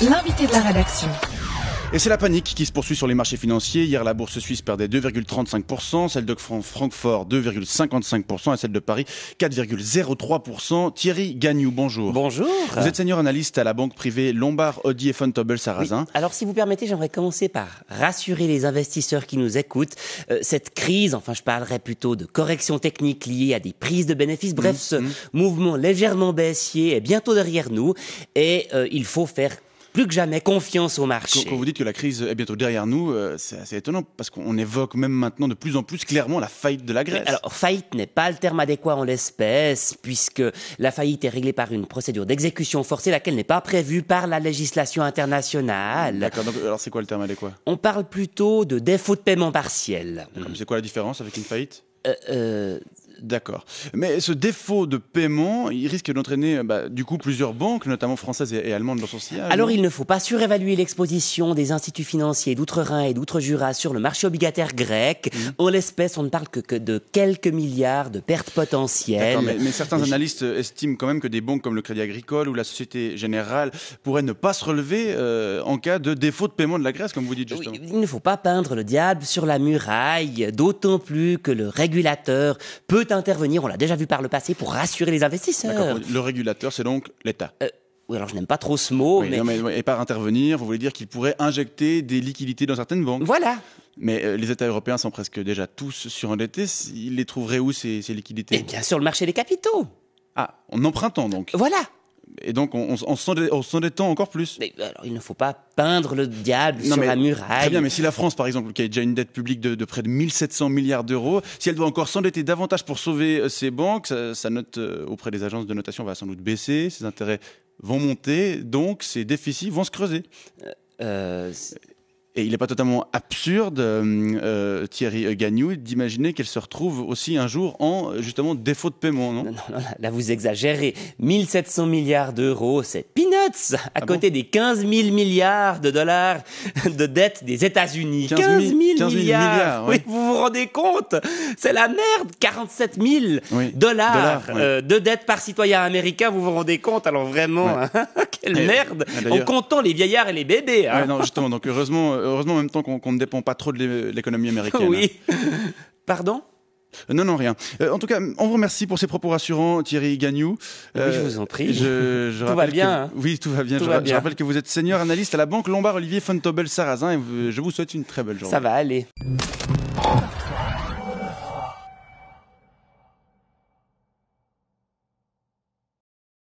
L'invité de la rédaction. Et c'est la panique qui se poursuit sur les marchés financiers. Hier, la bourse suisse perdait 2,35%, celle de Francfort 2,55% et celle de Paris 4,03%. Thierry Gagnou, bonjour. Bonjour. Vous êtes senior analyste à la banque privée Lombard Odier Vontobel Sarrazin. Oui. Alors si vous permettez, j'aimerais commencer par rassurer les investisseurs qui nous écoutent. Cette crise, enfin je parlerais plutôt de corrections techniques liées à des prises de bénéfices. Bref, ce mouvement légèrement baissier est bientôt derrière nous et il faut faire plus que jamais confiance au marché. Quand vous dites que la crise est bientôt derrière nous, c'est assez étonnant parce qu'on évoque même maintenant de plus en plus clairement la faillite de la Grèce. Oui, alors, faillite n'est pas le terme adéquat en l'espèce, puisque la faillite est réglée par une procédure d'exécution forcée, laquelle n'est pas prévue par la législation internationale. D'accord, donc alors c'est quoi le terme adéquat? On parle plutôt de défaut de paiement partiel. D'accord, mais c'est quoi la différence avec une faillite? D'accord. Mais ce défaut de paiement, il risque d'entraîner du coup plusieurs banques, notamment françaises et allemandes dans son sillage. Alors il ne faut pas surévaluer l'exposition des instituts financiers d'outre-Rhin et d'outre-Jura sur le marché obligataire grec. En l'espèce, on ne parle que de quelques milliards de pertes potentielles. D'accord, mais certains analystes estiment quand même que des banques comme le Crédit Agricole ou la Société Générale pourraient ne pas se relever en cas de défaut de paiement de la Grèce, comme vous dites justement. Oui, il ne faut pas peindre le diable sur la muraille, d'autant plus que le régulateur peut intervenir, on l'a déjà vu par le passé, pour rassurer les investisseurs. D'accord. Le régulateur, c'est donc l'État. Oui, alors je n'aime pas trop ce mot, oui, et par intervenir, vous voulez dire qu'il pourrait injecter des liquidités dans certaines banques. Voilà. Mais les États européens sont presque déjà tous surendettés. Ils les trouveraient où, ces liquidités? Eh bien, sur le marché des capitaux. Ah, en empruntant donc. Voilà. Et donc, en s'endettant encore plus. Mais alors, il ne faut pas peindre le diable sur la muraille. Très bien, mais si la France, par exemple, qui a déjà une dette publique de près de 1700 milliards d'euros, si elle doit encore s'endetter davantage pour sauver ses banques, sa note auprès des agences de notation va sans doute baisser, ses intérêts vont monter, donc ses déficits vont se creuser. Et il n'est pas totalement absurde, Thierry Gagnou, d'imaginer qu'elle se retrouve aussi un jour en, justement, défaut de paiement, non? Non, là vous exagérez. 1700 milliards d'euros, c'est peanuts à côté des 15 000 milliards de dollars de dette des États-Unis. 15 000 milliards. Oui, vous vous rendez compte? C'est la merde. 47 000 dollars de dette par citoyen américain, vous vous rendez compte? Alors vraiment, quelle merde, en comptant les vieillards et les bébés. Hein. Non, justement, donc heureusement en même temps qu'on ne dépend pas trop de l'économie américaine. Oui. Pardon? Non, rien. En tout cas, on vous remercie pour ces propos rassurants, Thierry Gagnou. Oui, je vous en prie. Tout va bien. Oui, tout va bien. Je rappelle que vous êtes senior analyste à la banque Lombard Odier Vontobel Sarrazin et je vous souhaite une très belle journée. Ça va aller.